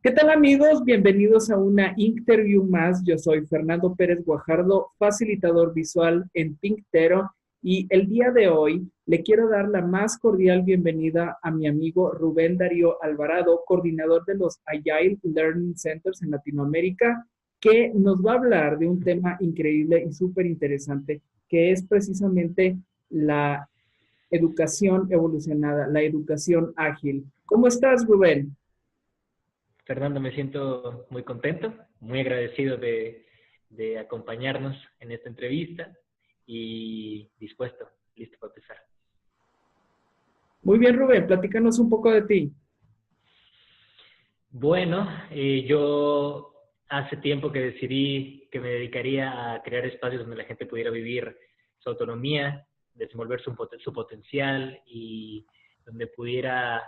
¿Qué tal amigos? Bienvenidos a una interview más. Yo soy Fernando Pérez Guajardo, facilitador visual en Pinktero y el día de hoy le quiero dar la más cordial bienvenida a mi amigo Rubén Darío Alvarado, coordinador de los Agile Learning Centers en Latinoamérica, que nos va a hablar de un tema increíble y súper interesante, que es precisamente la educación evolucionada, la educación ágil. ¿Cómo estás, Rubén? Fernando, me siento muy contento, muy agradecido de acompañarnos en esta entrevista y dispuesto, listo para empezar. Muy bien, Rubén, platícanos un poco de ti. Bueno, yo hace tiempo que decidí que me dedicaría a crear espacios donde la gente pudiera vivir su autonomía, desenvolver su potencial y donde pudiera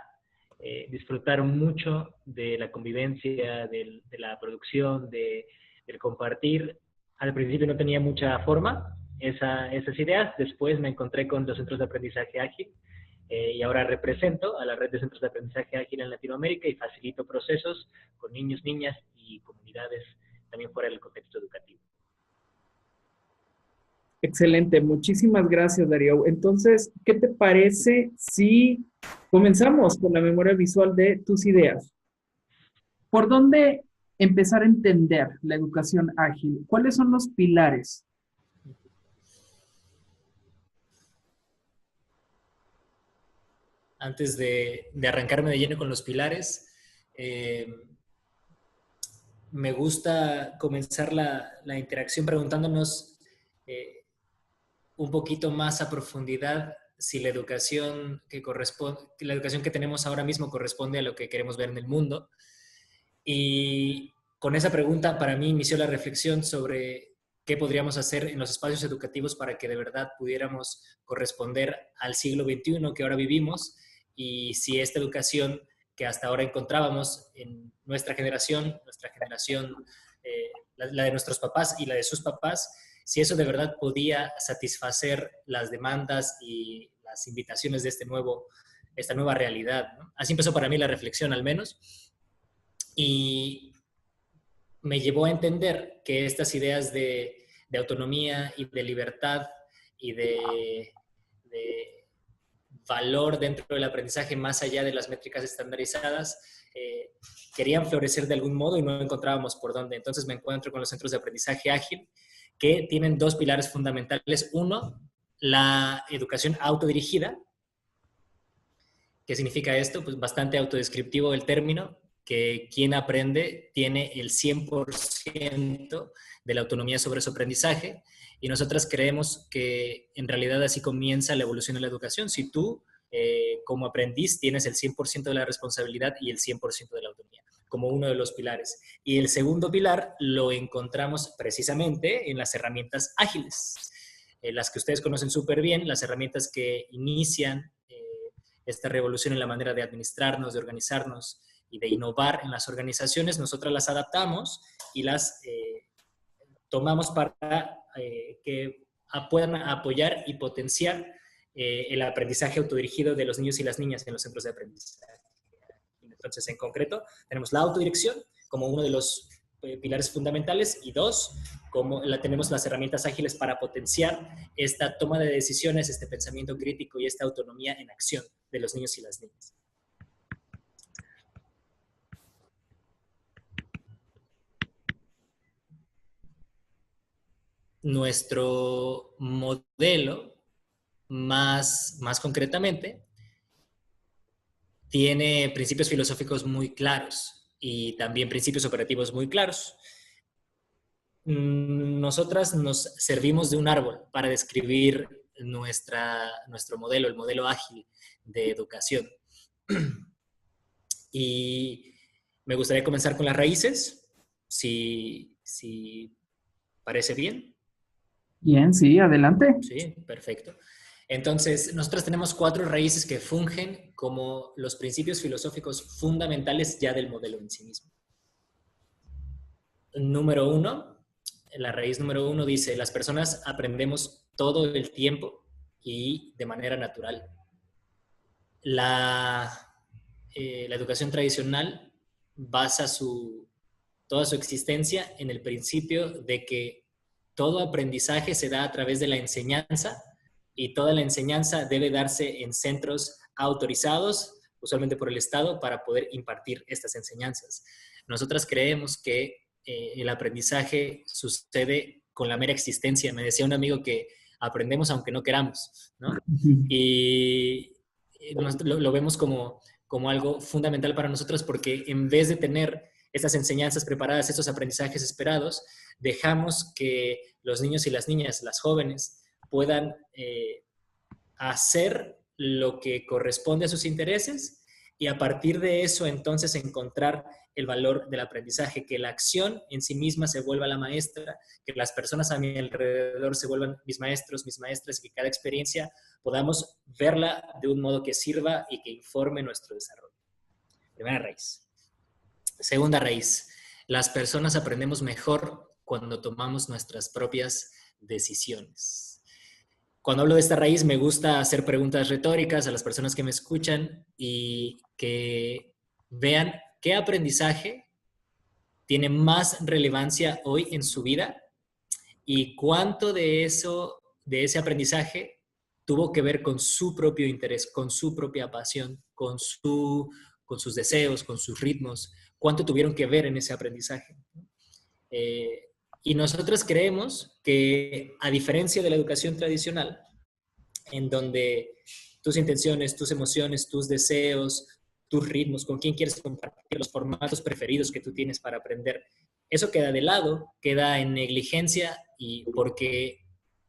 disfrutar mucho de la convivencia, de la producción, del compartir. Al principio no tenía mucha forma esas ideas, después me encontré con los centros de aprendizaje ágil y ahora represento a la red de centros de aprendizaje ágil en Latinoamérica y facilito procesos con niños, niñas y comunidades también fuera del contexto educativo. Excelente, muchísimas gracias, Darío. Entonces, ¿qué te parece si comenzamos con la memoria visual de tus ideas? ¿Por dónde empezar a entender la educación ágil? ¿Cuáles son los pilares? Antes de arrancarme de lleno con los pilares, eh, me gusta comenzar la interacción preguntándonos un poquito más a profundidad si la educación que tenemos ahora mismo corresponde a lo que queremos ver en el mundo. Y con esa pregunta para mí inició la reflexión sobre qué podríamos hacer en los espacios educativos para que de verdad pudiéramos corresponder al siglo XXI que ahora vivimos y si esta educación que hasta ahora encontrábamos en nuestra generación, la de nuestros papás y la de sus papás, si eso de verdad podía satisfacer las demandas y las invitaciones de esta nueva realidad, ¿no? Así empezó para mí la reflexión al menos. Y me llevó a entender que estas ideas de autonomía y de libertad y de valor dentro del aprendizaje más allá de las métricas estandarizadas querían florecer de algún modo y no encontrábamos por dónde. Entonces me encuentro con los centros de aprendizaje ágil que tienen dos pilares fundamentales. Uno, la educación autodirigida. ¿Qué significa esto? Pues bastante autodescriptivo el término, que quien aprende tiene el 100% de la autonomía sobre su aprendizaje y nosotras creemos que en realidad así comienza la evolución de la educación. Si tú, como aprendiz, tienes el 100% de la responsabilidad y el 100% de la autonomía, como uno de los pilares. Y el segundo pilar lo encontramos precisamente en las herramientas ágiles, las que ustedes conocen súper bien, las herramientas que inician esta revolución en la manera de administrarnos, de organizarnos y de innovar en las organizaciones, nosotras las adaptamos y las tomamos para que puedan apoyar y potenciar el aprendizaje autodirigido de los niños y las niñas en los centros de aprendizaje. Entonces, en concreto, tenemos la autodirección como uno de los pilares fundamentales y dos, tenemos las herramientas ágiles para potenciar esta toma de decisiones, este pensamiento crítico y esta autonomía en acción de los niños y las niñas. Nuestro modelo, más concretamente, tiene principios filosóficos muy claros y también principios operativos muy claros. Nosotras nos servimos de un árbol para describir nuestro modelo, el modelo ágil de educación. Y me gustaría comenzar con las raíces, si parece bien. Bien, sí, adelante. Sí, perfecto. Entonces, nosotros tenemos 4 raíces que fungen como los principios filosóficos fundamentales ya del modelo en sí mismo. Número 1, la raíz número 1 dice, las personas aprendemos todo el tiempo y de manera natural. La educación tradicional basa toda su existencia en el principio de que todo aprendizaje se da a través de la enseñanza y toda la enseñanza debe darse en centros autorizados, usualmente por el Estado, para poder impartir estas enseñanzas. Nosotras creemos que el aprendizaje sucede con la mera existencia. Me decía un amigo que aprendemos aunque no queramos, ¿no? Y lo vemos como algo fundamental para nosotros porque en vez de tener estas enseñanzas preparadas, estos aprendizajes esperados, dejamos que los niños y las niñas, las jóvenes, puedan hacer lo que corresponde a sus intereses y a partir de eso entonces encontrar el valor del aprendizaje, que la acción en sí misma se vuelva la maestra, que las personas a mi alrededor se vuelvan mis maestros, mis maestras, y que cada experiencia podamos verla de un modo que sirva y que informe nuestro desarrollo. Primera raíz. Segunda raíz. Las personas aprendemos mejor cuando tomamos nuestras propias decisiones. Cuando hablo de esta raíz me gusta hacer preguntas retóricas a las personas que me escuchan y que vean qué aprendizaje tiene más relevancia hoy en su vida y cuánto de ese aprendizaje tuvo que ver con su propio interés, con su propia pasión, con sus deseos, con sus ritmos, cuánto tuvieron que ver en ese aprendizaje. Y nosotros creemos que, a diferencia de la educación tradicional, en donde tus intenciones, tus emociones, tus deseos, tus ritmos, con quién quieres compartir, los formatos preferidos que tú tienes para aprender, eso queda de lado, queda en negligencia y porque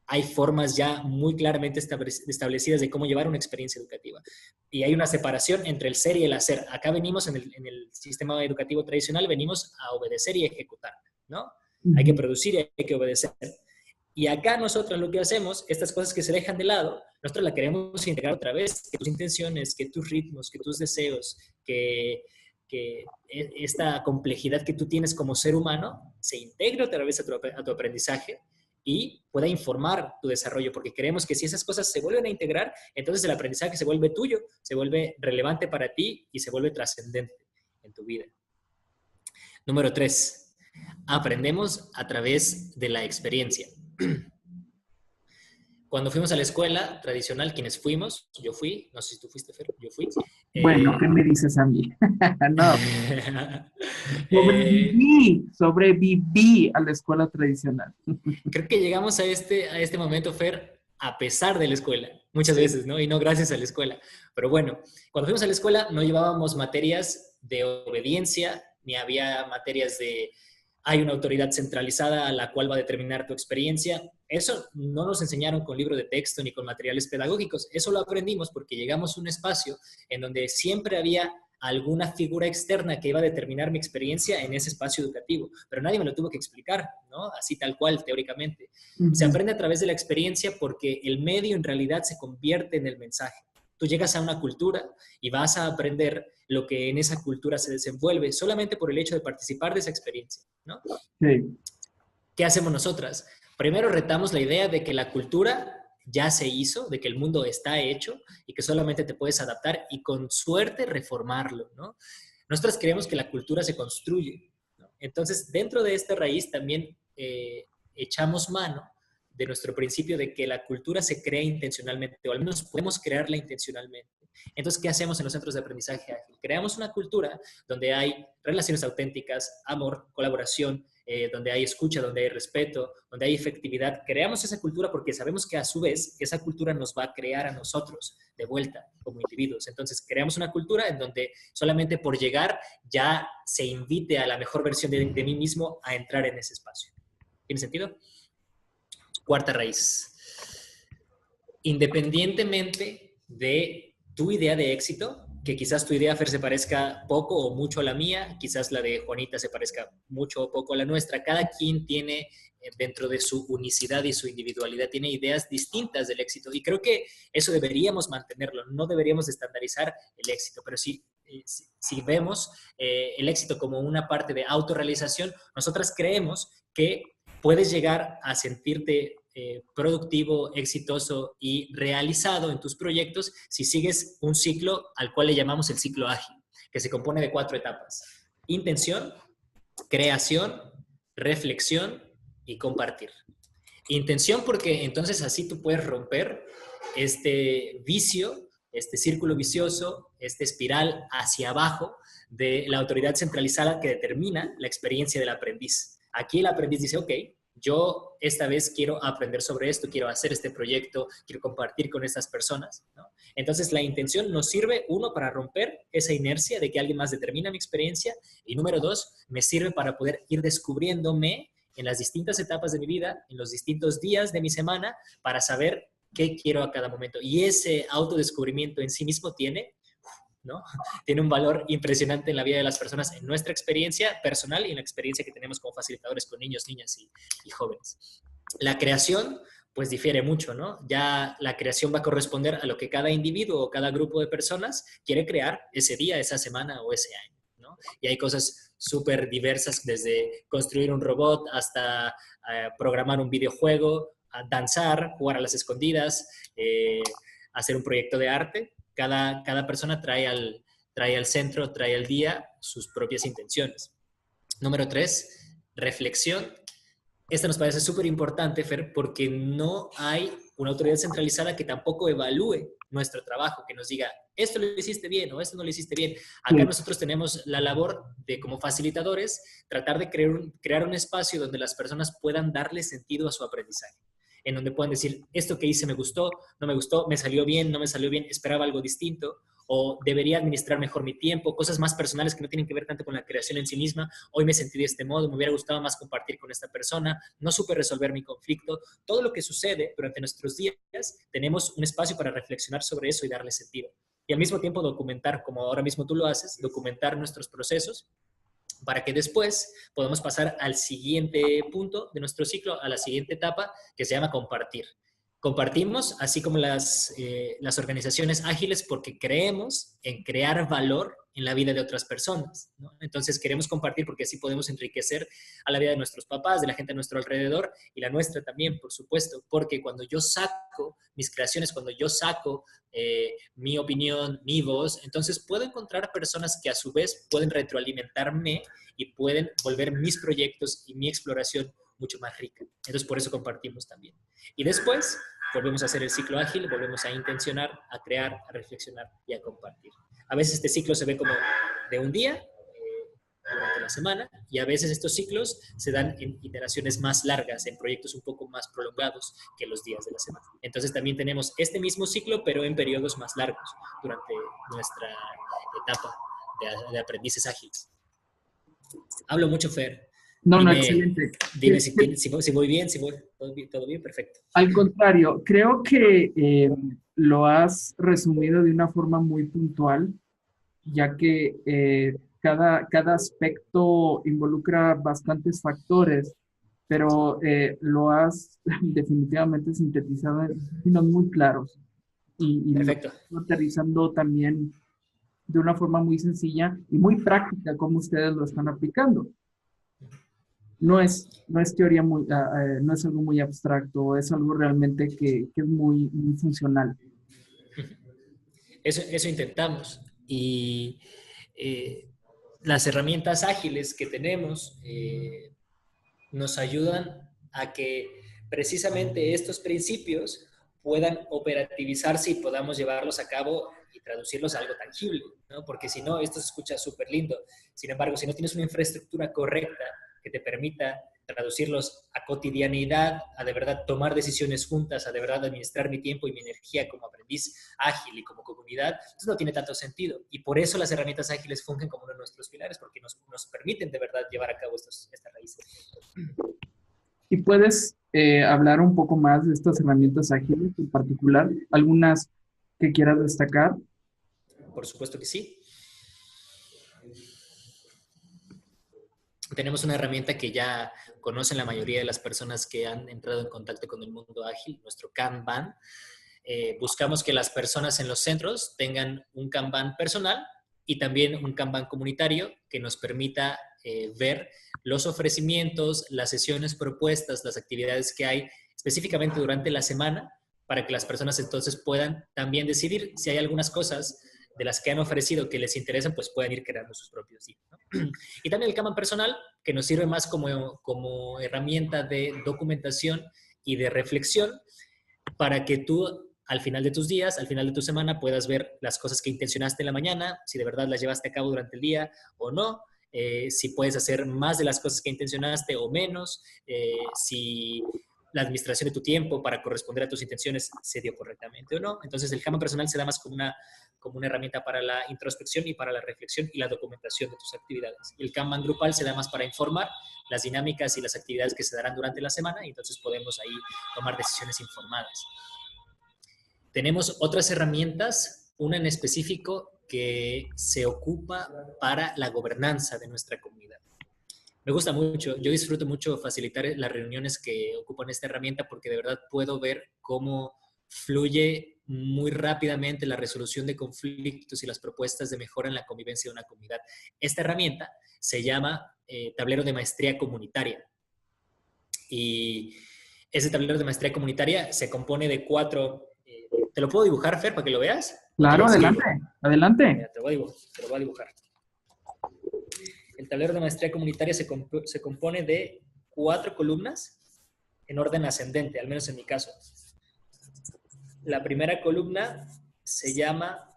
hay formas ya muy claramente establecidas de cómo llevar una experiencia educativa. Y hay una separación entre el ser y el hacer. Acá venimos en el sistema educativo tradicional, venimos a obedecer y ejecutar, ¿no? Hay que producir y hay que obedecer. Y acá nosotros lo que hacemos, estas cosas que se dejan de lado, nosotros las queremos integrar otra vez, que tus intenciones, que tus ritmos, que tus deseos, que esta complejidad que tú tienes como ser humano se integre otra vez a tu aprendizaje y pueda informar tu desarrollo, porque creemos que si esas cosas se vuelven a integrar, entonces el aprendizaje se vuelve tuyo, se vuelve relevante para ti y se vuelve trascendente en tu vida. Número 3. Aprendemos a través de la experiencia. Cuando fuimos a la escuela tradicional, quienes fuimos, yo fui, no sé si tú fuiste, Fer, yo fui. Bueno, ¿qué me dices a mí? No. Sobreviví a la escuela tradicional. Creo que llegamos a este momento, Fer, a pesar de la escuela, muchas veces, ¿no? Y no gracias a la escuela. Pero bueno, cuando fuimos a la escuela no llevábamos materias de obediencia, ni había materias de hay una autoridad centralizada a la cual va a determinar tu experiencia. Eso no nos enseñaron con libro de texto ni con materiales pedagógicos. Eso lo aprendimos porque llegamos a un espacio en donde siempre había alguna figura externa que iba a determinar mi experiencia en ese espacio educativo, pero nadie me lo tuvo que explicar, ¿no? Así tal cual, teóricamente. Se aprende a través de la experiencia porque el medio en realidad se convierte en el mensaje. Tú llegas a una cultura y vas a aprender lo que en esa cultura se desenvuelve solamente por el hecho de participar de esa experiencia, ¿no? Sí. ¿Qué hacemos nosotras? Primero retamos la idea de que la cultura ya se hizo, de que el mundo está hecho y que solamente te puedes adaptar y con suerte reformarlo, ¿no? Nosotros creemos que la cultura se construye, ¿no? Entonces, dentro de esta raíz también echamos mano de nuestro principio de que la cultura se crea intencionalmente, o al menos podemos crearla intencionalmente. Entonces, ¿qué hacemos en los centros de aprendizaje ágil? Creamos una cultura donde hay relaciones auténticas, amor, colaboración, donde hay escucha, donde hay respeto, donde hay efectividad. Creamos esa cultura porque sabemos que a su vez esa cultura nos va a crear a nosotros de vuelta como individuos. Entonces, creamos una cultura en donde solamente por llegar ya se invite a la mejor versión de mí mismo a entrar en ese espacio. ¿Tiene sentido? Cuarta raíz. Independientemente de tu idea de éxito, que quizás tu idea, Fer, se parezca poco o mucho a la mía, quizás la de Juanita se parezca mucho o poco a la nuestra, cada quien tiene dentro de su unicidad y su individualidad, tiene ideas distintas del éxito y creo que eso deberíamos mantenerlo, no deberíamos estandarizar el éxito, pero si vemos el éxito como una parte de autorrealización, nosotras creemos que puedes llegar a sentirte productivo, exitoso y realizado en tus proyectos si sigues un ciclo al cual le llamamos el ciclo ágil, que se compone de 4 etapas. Intención, creación, reflexión y compartir. Intención porque entonces así tú puedes romper este vicio, este círculo vicioso, este espiral hacia abajo de la autoridad centralizada que determina la experiencia del aprendiz. Aquí el aprendiz dice, ok, yo esta vez quiero aprender sobre esto, quiero hacer este proyecto, quiero compartir con estas personas, ¿no? Entonces la intención nos sirve, uno, para romper esa inercia de que alguien más determina mi experiencia, y número dos, me sirve para poder ir descubriéndome en las distintas etapas de mi vida, en los distintos días de mi semana, para saber qué quiero a cada momento. Y ese autodescubrimiento en sí mismo ¿no? Tiene un valor impresionante en la vida de las personas, en nuestra experiencia personal y en la experiencia que tenemos como facilitadores con niños, niñas y jóvenes. La creación, pues difiere mucho, ¿no? Ya la creación va a corresponder a lo que cada individuo o cada grupo de personas quiere crear ese día, esa semana o ese año, ¿no? Y hay cosas súper diversas, desde construir un robot hasta programar un videojuego, danzar, jugar a las escondidas, hacer un proyecto de arte. Cada persona trae al centro, trae al día sus propias intenciones. Número 3, reflexión. Esta nos parece súper importante, Fer, porque no hay una autoridad centralizada que tampoco evalúe nuestro trabajo, que nos diga, esto lo hiciste bien o esto no lo hiciste bien. Acá nosotros tenemos la labor de, como facilitadores, tratar de crear un espacio donde las personas puedan darle sentido a su aprendizaje, en donde puedan decir, esto que hice me gustó, no me gustó, me salió bien, no me salió bien, esperaba algo distinto, o debería administrar mejor mi tiempo, cosas más personales que no tienen que ver tanto con la creación en sí misma. Hoy me sentí de este modo, me hubiera gustado más compartir con esta persona, no supe resolver mi conflicto. Todo lo que sucede durante nuestros días, tenemos un espacio para reflexionar sobre eso y darle sentido. Y al mismo tiempo documentar, como ahora mismo tú lo haces, documentar nuestros procesos, para que después podamos pasar al siguiente punto de nuestro ciclo, a la siguiente etapa, que se llama compartir. Compartimos, así como las organizaciones ágiles, porque creemos en crear valor en la vida de otras personas, ¿no? Entonces queremos compartir porque así podemos enriquecer a la vida de nuestros papás, de la gente a nuestro alrededor y la nuestra también, por supuesto, porque cuando yo saco mis creaciones, cuando yo saco mi opinión, mi voz, entonces puedo encontrar personas que a su vez pueden retroalimentarme y pueden volver mis proyectos y mi exploración mucho más rica. Entonces por eso compartimos también. Y después volvemos a hacer el ciclo ágil, volvemos a intencionar, a crear, a reflexionar y a compartir. A veces este ciclo se ve como de un día durante la semana, y a veces estos ciclos se dan en iteraciones más largas, en proyectos un poco más prolongados que los días de la semana. Entonces también tenemos este mismo ciclo, pero en periodos más largos durante nuestra etapa de aprendices ágiles. Hablo mucho, Fer. No, Dime, excelente. Dime si voy bien, si voy todo bien, perfecto. Al contrario, creo que lo has resumido de una forma muy puntual, ya que cada aspecto involucra bastantes factores, pero lo has definitivamente sintetizado en términos muy claros y Perfecto. lo aterrizando también de una forma muy sencilla y muy práctica como ustedes lo están aplicando. No es teoría no es algo muy abstracto, es algo realmente que es muy, muy funcional. Eso intentamos. Y las herramientas ágiles que tenemos nos ayudan a que precisamente estos principios puedan operativizarse y podamos llevarlos a cabo y traducirlos a algo tangible, ¿no? Porque si no, esto se escucha súper lindo. Sin embargo, si no tienes una infraestructura correcta que te permita traducirlos a cotidianidad, a de verdad tomar decisiones juntas, a de verdad administrar mi tiempo y mi energía como aprendiz ágil y como comunidad, entonces no tiene tanto sentido. Y por eso las herramientas ágiles fungen como uno de nuestros pilares, porque nos permiten de verdad llevar a cabo estas raíces. ¿Y puedes hablar un poco más de estas herramientas ágiles en particular? ¿Algunas que quieras destacar? Por supuesto que sí. Tenemos una herramienta que ya conocen la mayoría de las personas que han entrado en contacto con el mundo ágil, nuestro Kanban. Buscamos que las personas en los centros tengan un Kanban personal y también un Kanban comunitario que nos permita ver los ofrecimientos, las sesiones propuestas, las actividades que hay específicamente durante la semana, para que las personas entonces puedan también decidir si hay algunas cosas de las que han ofrecido que les interesan, pues puedan ir creando sus propios días, ¿no? Y también el Kanban personal, que nos sirve más como herramienta de documentación y de reflexión para que tú al final de tus días, al final de tu semana, puedas ver las cosas que intencionaste en la mañana, si de verdad las llevaste a cabo durante el día o no, si puedes hacer más de las cosas que intencionaste o menos, si la administración de tu tiempo para corresponder a tus intenciones se dio correctamente o no. Entonces el Kanban personal se da más como una herramienta para la introspección y para la reflexión y la documentación de tus actividades. Y el Kanban grupal se da más para informar las dinámicas y las actividades que se darán durante la semana y entonces podemos ahí tomar decisiones informadas. Tenemos otras herramientas, una en específico que se ocupa para la gobernanza de nuestra comunidad. Me gusta mucho, yo disfruto mucho facilitar las reuniones que ocupan esta herramienta porque de verdad puedo ver cómo fluye muy rápidamente la resolución de conflictos y las propuestas de mejora en la convivencia de una comunidad. Esta herramienta se llama tablero de maestría comunitaria. Y ese tablero de maestría comunitaria se compone de 4... ¿Te lo puedo dibujar, Fer, para que lo veas? Claro, adelante, adelante. Mira, te lo voy a dibujar. El tablero de maestría comunitaria se compone de 4 columnas en orden ascendente, al menos en mi caso. La primera columna se llama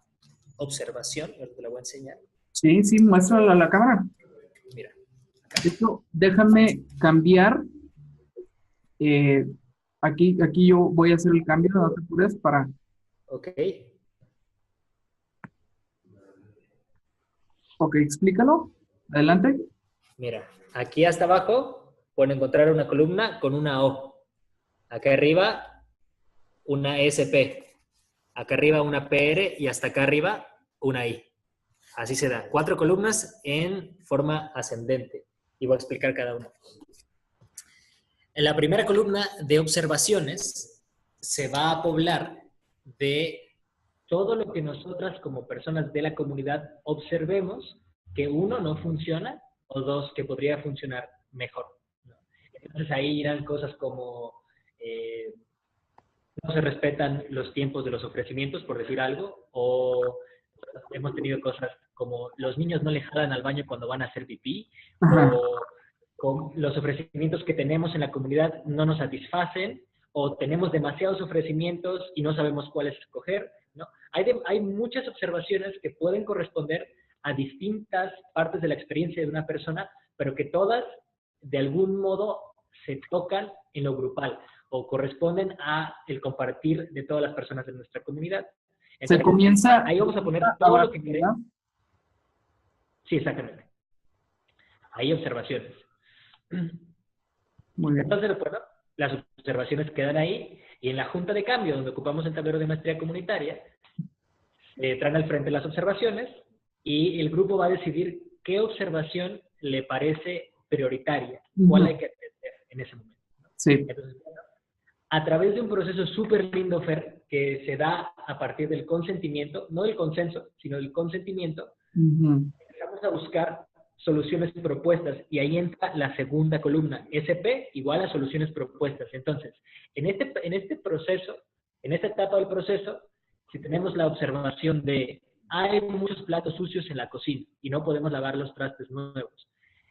observación, te la voy a enseñar. Sí, sí, muéstrala a la cámara. Mira. Esto, déjame cambiar. Aquí yo voy a hacer el cambio, no te apures para... Ok. Ok, explícalo. Adelante. Mira, aquí hasta abajo pueden encontrar una columna con una O. Acá arriba una SP. Acá arriba una PR y hasta acá arriba una I. Así se da. 4 columnas en forma ascendente. Y voy a explicar cada una. En la primera columna de observaciones se va a poblar de todo lo que nosotras como personas de la comunidad observemos que 1 no funciona o 2 que podría funcionar mejor, ¿no? Entonces ahí irán cosas como no se respetan los tiempos de los ofrecimientos, por decir algo, o hemos tenido cosas como los niños no le jalan al baño cuando van a hacer pipí, o con los ofrecimientos que tenemos en la comunidad no nos satisfacen, o tenemos demasiados ofrecimientos y no sabemos cuáles escoger, ¿no? Hay muchas observaciones que pueden corresponder a distintas partes de la experiencia de una persona, pero que todas, de algún modo, se tocan en lo grupal o corresponden a el compartir de todas las personas de nuestra comunidad. Entonces, se comienza... Ahí vamos a poner todo lo que queremos. Sí, exactamente. Hay observaciones. Muy bien. Entonces, bueno, las observaciones quedan ahí y en la junta de cambio, donde ocupamos el tablero de maestría comunitaria, traen al frente las observaciones y el grupo va a decidir qué observación le parece prioritaria, cuál hay que atender en ese momento, ¿no? Sí. Entonces, bueno, a través de un proceso súper lindo, Fer, que se da a partir del consentimiento, no del consenso, sino del consentimiento, empezamos a buscar soluciones propuestas y ahí entra la segunda columna, SP igual a soluciones propuestas. Entonces, en este proceso, en esta etapa del proceso, si tenemos la observación de hay muchos platos sucios en la cocina y no podemos lavar los trastes nuevos,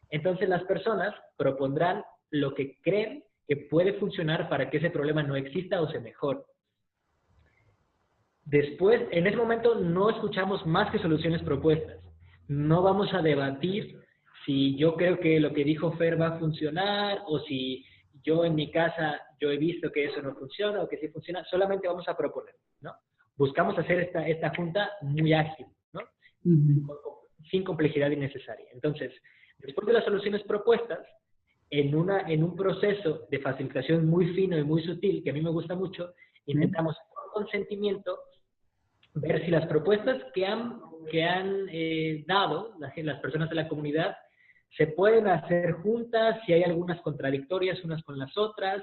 entonces las personas propondrán lo que creen que puede funcionar para que ese problema no exista o se mejore. Después, en ese momento no escuchamos más que soluciones propuestas. No vamos a debatir si yo creo que lo que dijo Fer va a funcionar o si yo en mi casa yo he visto que eso no funciona o que sí funciona. Solamente vamos a proponer, ¿no? Buscamos hacer esta junta muy ágil, ¿no? Sin complejidad innecesaria. Entonces, después de las soluciones propuestas, en un proceso de facilitación muy fino y muy sutil, que a mí me gusta mucho, intentamos con consentimiento ver si las propuestas que han dado las personas de la comunidad se pueden hacer juntas, si hay algunas contradictorias unas con las otras,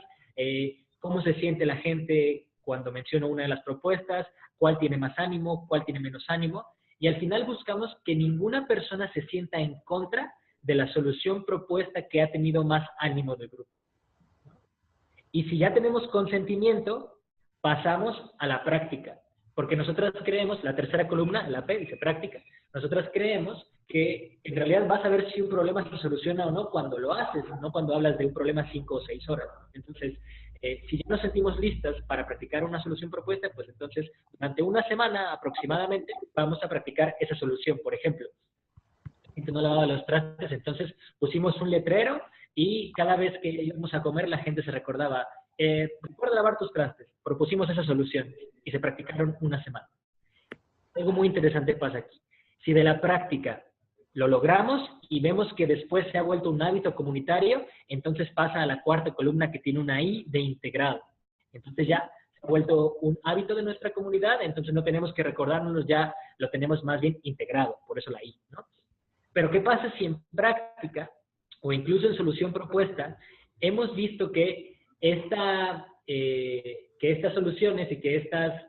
cómo se siente la gente cuando menciono una de las propuestas, cuál tiene más ánimo, cuál tiene menos ánimo, y al final buscamos que ninguna persona se sienta en contra de la solución propuesta que ha tenido más ánimo del grupo. Y si ya tenemos consentimiento, pasamos a la práctica. Porque nosotras creemos, la tercera columna, la P, dice práctica, nosotras creemos que en realidad vas a ver si un problema se soluciona o no cuando lo haces, no cuando hablas de un problema 5 o 6 horas. Entonces, si ya nos sentimos listas para practicar una solución propuesta, pues entonces durante una semana aproximadamente vamos a practicar esa solución. Por ejemplo, la gente no lavaba los trastes, entonces pusimos un letrero y cada vez que íbamos a comer la gente se recordaba, recuerda lavar tus trastes. Propusimos esa solución y se practicaron una semana. Algo muy interesante pasa aquí. Si de la práctica lo logramos y vemos que después se ha vuelto un hábito comunitario, entonces pasa a la cuarta columna que tiene una I de integrado. Entonces ya se ha vuelto un hábito de nuestra comunidad, entonces no tenemos que recordárnoslo, ya lo tenemos más bien integrado, por eso la I, ¿no? Pero ¿qué pasa si en práctica o incluso en solución propuesta hemos visto que estas soluciones y que estas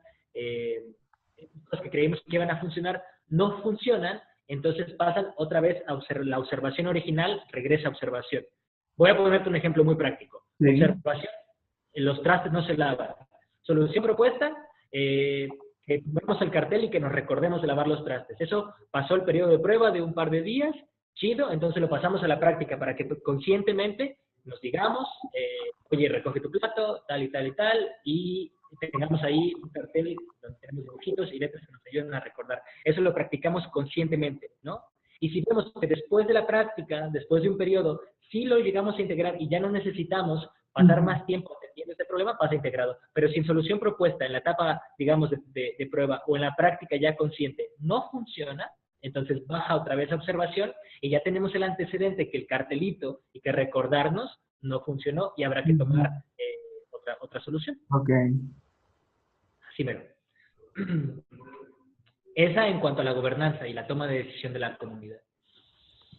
cosas que creemos que van a funcionar no funcionan? Entonces pasan otra vez a la observación original, regresa a observación. Voy a ponerte un ejemplo muy práctico. Sí. Observación, los trastes no se lavan. Solución propuesta, que vemos el cartel y que nos recordemos de lavar los trastes. Eso pasó el periodo de prueba de un par de días, chido, entonces lo pasamos a la práctica para que conscientemente nos digamos, oye, recoge tu plato, tal y tal y tal, y tengamos ahí un cartel donde tenemos dibujitos y letras que nos ayuden a recordar. Eso lo practicamos conscientemente, ¿no? Y si vemos que después de la práctica, después de un periodo, sí lo llegamos a integrar y ya no necesitamos pasar más tiempo atendiendo este problema, pasa integrado. Pero si en solución propuesta, en la etapa, digamos, de prueba o en la práctica ya consciente no funciona, entonces baja otra vez a observación y ya tenemos el antecedente que el cartelito y que recordarnos no funcionó y habrá que tomar otra solución. Ok. Así mero. Esa en cuanto a la gobernanza y la toma de decisión de la comunidad.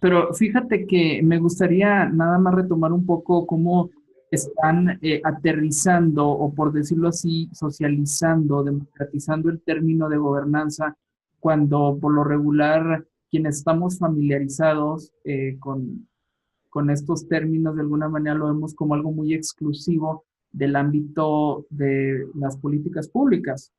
Pero fíjate que me gustaría nada más retomar un poco cómo están aterrizando, o por decirlo así, socializando, democratizando el término de gobernanza, cuando por lo regular quienes estamos familiarizados con estos términos de alguna manera lo vemos como algo muy exclusivo del ámbito de las políticas públicas,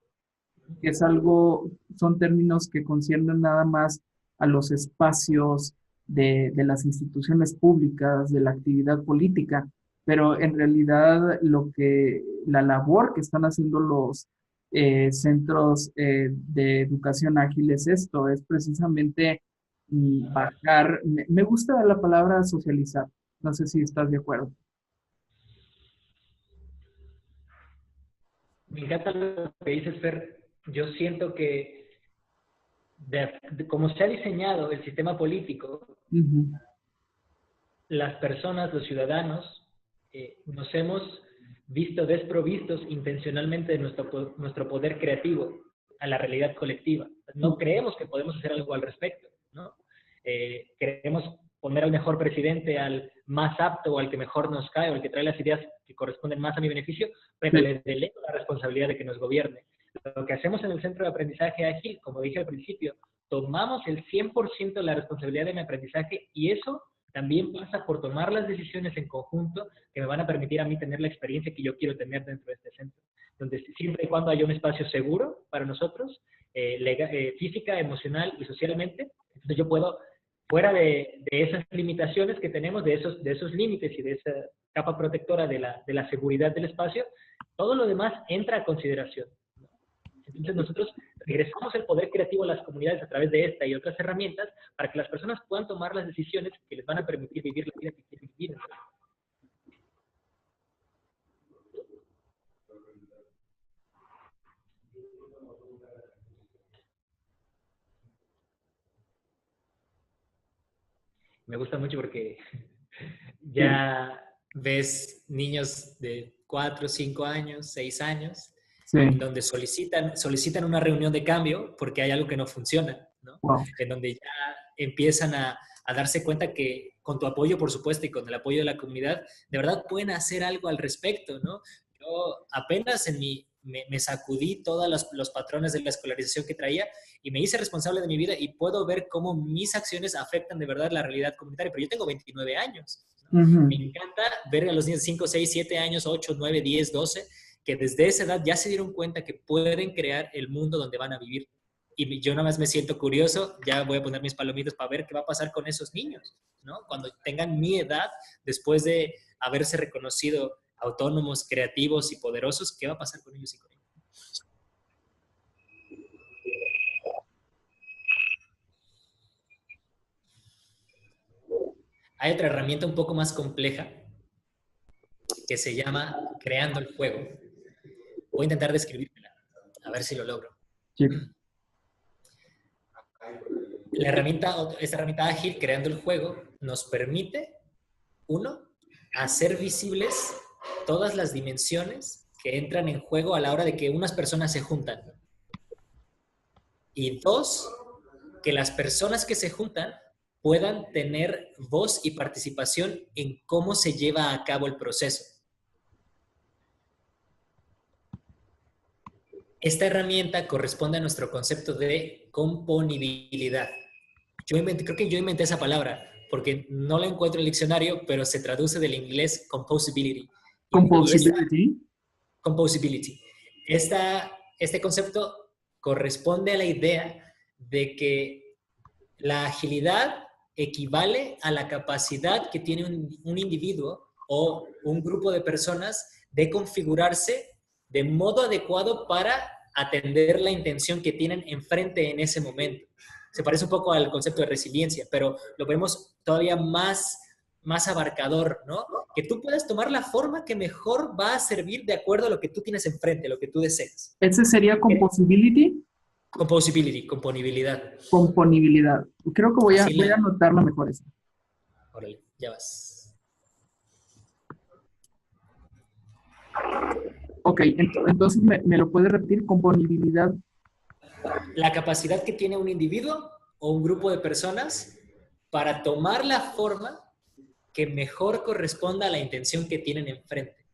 que es algo, son términos que conciernen nada más a los espacios de las instituciones públicas, de la actividad política, pero en realidad la labor que están haciendo los centros de educación ágil es esto, es precisamente bajar, me gusta la palabra socializar, no sé si estás de acuerdo. Me encanta lo que dices, Fer. Yo siento que como se ha diseñado el sistema político, las personas, los ciudadanos, nos hemos visto desprovistos intencionalmente de nuestro poder creativo a la realidad colectiva. No creemos que podemos hacer algo al respecto, ¿no? Queremos poner al mejor presidente, al más apto o al que mejor nos cae o al que trae las ideas que corresponden más a mi beneficio, pero le delego la responsabilidad de que nos gobierne. Lo que hacemos en el Centro de Aprendizaje Ágil, como dije al principio, tomamos el 100% de la responsabilidad de mi aprendizaje y eso también pasa por tomar las decisiones en conjunto que me van a permitir a mí tener la experiencia que yo quiero tener dentro de este centro. Donde siempre y cuando haya un espacio seguro para nosotros, física, emocional y socialmente, entonces yo puedo, fuera de esas limitaciones que tenemos, de esos límites y de esa capa protectora de la seguridad del espacio, todo lo demás entra a consideración. Entonces nosotros regresamos el poder creativo a las comunidades a través de esta y otras herramientas para que las personas puedan tomar las decisiones que les van a permitir vivir la vida que quieren vivir. Me gusta mucho porque ya ves niños de 4, 5 años, 6 años, en donde solicitan una reunión de cambio porque hay algo que no funciona, ¿no? Wow. En donde ya empiezan a darse cuenta que con tu apoyo, por supuesto, y con el apoyo de la comunidad, de verdad pueden hacer algo al respecto, ¿no? Yo apenas me sacudí todos los patrones de la escolarización que traía y me hice responsable de mi vida y puedo ver cómo mis acciones afectan de verdad la realidad comunitaria. Pero yo tengo 29 años. ¿No? Me encanta ver a los niños de 5, 6, 7 años, 8, 9, 10, 12, que desde esa edad ya se dieron cuenta que pueden crear el mundo donde van a vivir. Y yo nada más me siento curioso, ya voy a poner mis palomitas para ver qué va a pasar con esos niños, ¿no? Cuando tengan mi edad, después de haberse reconocido autónomos, creativos y poderosos, ¿qué va a pasar con ellos y con ellos? Hay otra herramienta un poco más compleja que se llama creando el juego. Voy a intentar describírmela, a ver si lo logro. Sí. Esta herramienta ágil, creando el juego, nos permite, uno, hacer visibles todas las dimensiones que entran en juego a la hora de que unas personas se juntan. Y dos, que las personas que se juntan puedan tener voz y participación en cómo se lleva a cabo el proceso. Esta herramienta corresponde a nuestro concepto de componibilidad. Creo que yo inventé esa palabra porque no la encuentro en el diccionario, pero se traduce del inglés composability. Composability. Composability. Este concepto corresponde a la idea de que la agilidad equivale a la capacidad que tiene un individuo o un grupo de personas de configurarse de modo adecuado para atender la intención que tienen enfrente en ese momento. Se parece un poco al concepto de resiliencia, pero lo vemos todavía más abarcador, ¿no? Que tú puedas tomar la forma que mejor va a servir de acuerdo a lo que tú tienes enfrente, lo que tú deseas. ¿Ese sería composability? Composability, componibilidad. Componibilidad. Creo que voy a anotarlo mejor eso. Órale, ya vas. Ok, entonces me lo puedes repetir, componibilidad. La capacidad que tiene un individuo o un grupo de personas para tomar la forma que mejor corresponda a la intención que tienen enfrente.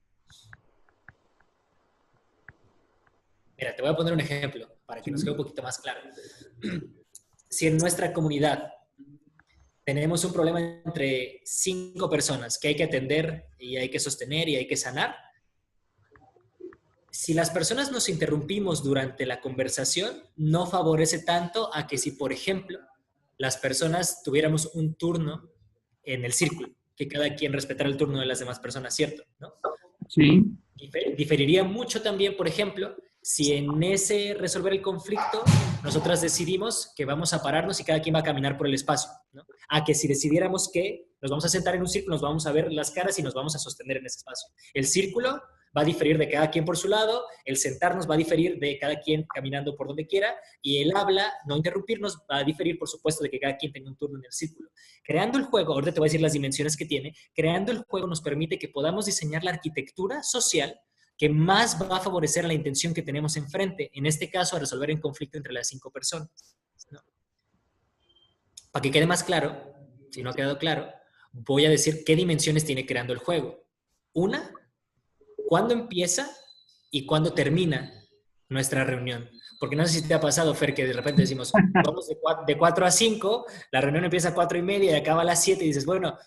Mira, te voy a poner un ejemplo para que nos quede un poquito más claro. Si en nuestra comunidad tenemos un problema entre 5 personas que hay que atender y hay que sostener y hay que sanar, si las personas nos interrumpimos durante la conversación, no favorece tanto a que si, por ejemplo, las personas tuviéramos un turno en el círculo, que cada quien respetara el turno de las demás personas, ¿cierto? ¿No? Sí. Diferiría mucho también, por ejemplo, si en ese resolver el conflicto nosotras decidimos que vamos a pararnos y cada quien va a caminar por el espacio, ¿no? A que si decidiéramos que nos vamos a sentar en un círculo, nos vamos a ver las caras y nos vamos a sostener en ese espacio. El círculo va a diferir de cada quien por su lado, el sentarnos va a diferir de cada quien caminando por donde quiera, y el habla, no interrumpirnos, va a diferir, por supuesto, de que cada quien tenga un turno en el círculo. Creando el juego, ahorita te voy a decir las dimensiones que tiene, creando el juego nos permite que podamos diseñar la arquitectura social que más va a favorecer la intención que tenemos enfrente, en este caso, a resolver un conflicto entre las 5 personas, ¿no? Para que quede más claro, si no ha quedado claro, voy a decir qué dimensiones tiene creando el juego. Una, ¿cuándo empieza y cuándo termina nuestra reunión? Porque no sé si te ha pasado, Fer, que de repente decimos, vamos de 4 a 5, la reunión empieza a 4:30 y acaba a las 7 y dices, bueno,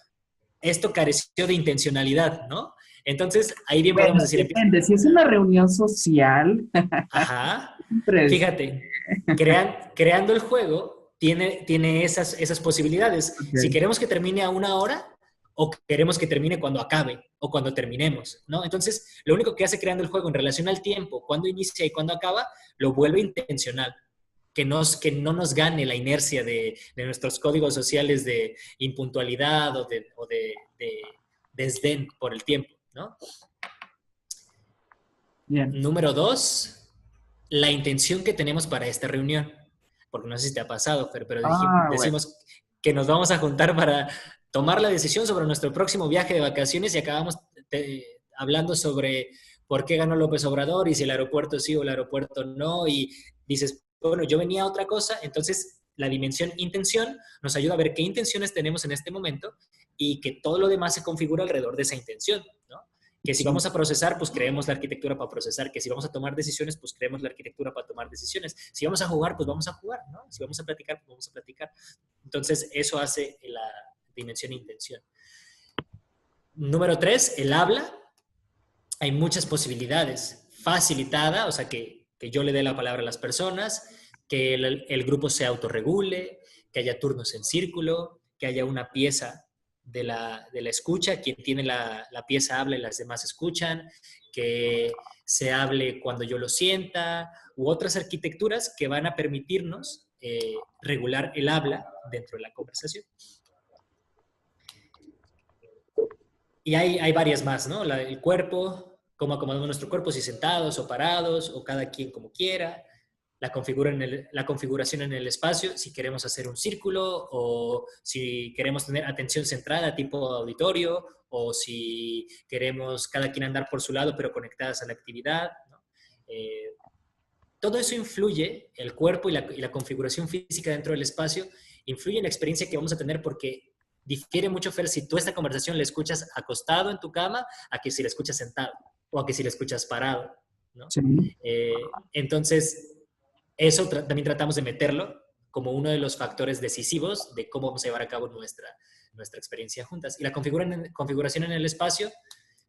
esto careció de intencionalidad, ¿no? Entonces, ahí bien podemos decir... Depende, si es una reunión social... Ajá. Fíjate, creando el juego tiene esas posibilidades. Okay. Si queremos que termine a 1 hora o queremos que termine cuando acabe o cuando terminemos, ¿no? Entonces, lo único que hace creando el juego en relación al tiempo, cuando inicia y cuando acaba, lo vuelve intencional. Que no nos gane la inercia de nuestros códigos sociales de impuntualidad o de desdén por el tiempo, ¿no? Bien. Número 2, la intención que tenemos para esta reunión. Porque no sé si te ha pasado, pero decimos que nos vamos a juntar para tomar la decisión sobre nuestro próximo viaje de vacaciones y acabamos hablando sobre por qué ganó López Obrador y si el aeropuerto sí o el aeropuerto no. Y dices, bueno, yo venía a otra cosa. Entonces, la dimensión intención nos ayuda a ver qué intenciones tenemos en este momento y que todo lo demás se configura alrededor de esa intención, ¿no? Que si vamos a procesar, pues creemos la arquitectura para procesar. Que si vamos a tomar decisiones, pues creemos la arquitectura para tomar decisiones. Si vamos a jugar, pues vamos a jugar, ¿no? Si vamos a platicar, pues vamos a platicar. Entonces, eso hace la dimensión intención. Número 3, el habla. Hay muchas posibilidades. facilitada, o sea, que yo le dé la palabra a las personas, que el grupo se autorregule, que haya turnos en círculo, que haya una pieza de la escucha, quien tiene la pieza habla y las demás escuchan, que se hable cuando yo lo sienta, u otras arquitecturas que van a permitirnos regular el habla dentro de la conversación. Y hay varias más, ¿no? El cuerpo, cómo acomodamos nuestro cuerpo, si sentados o parados, o cada quien como quiera. La configuración en el espacio, si queremos hacer un círculo, o si queremos tener atención centrada tipo auditorio, o si queremos cada quien andar por su lado, pero conectadas a la actividad, ¿no? Todo eso influye, el cuerpo y la configuración física dentro del espacio, influye en la experiencia que vamos a tener porque difiere mucho, Fer, si tú esta conversación la escuchas acostado en tu cama, a que si la escuchas sentado, o a que si la escuchas parado, ¿no? Sí. Entonces, eso también tratamos de meterlo como uno de los factores decisivos de cómo vamos a llevar a cabo nuestra experiencia juntas. Y la configuración en el espacio,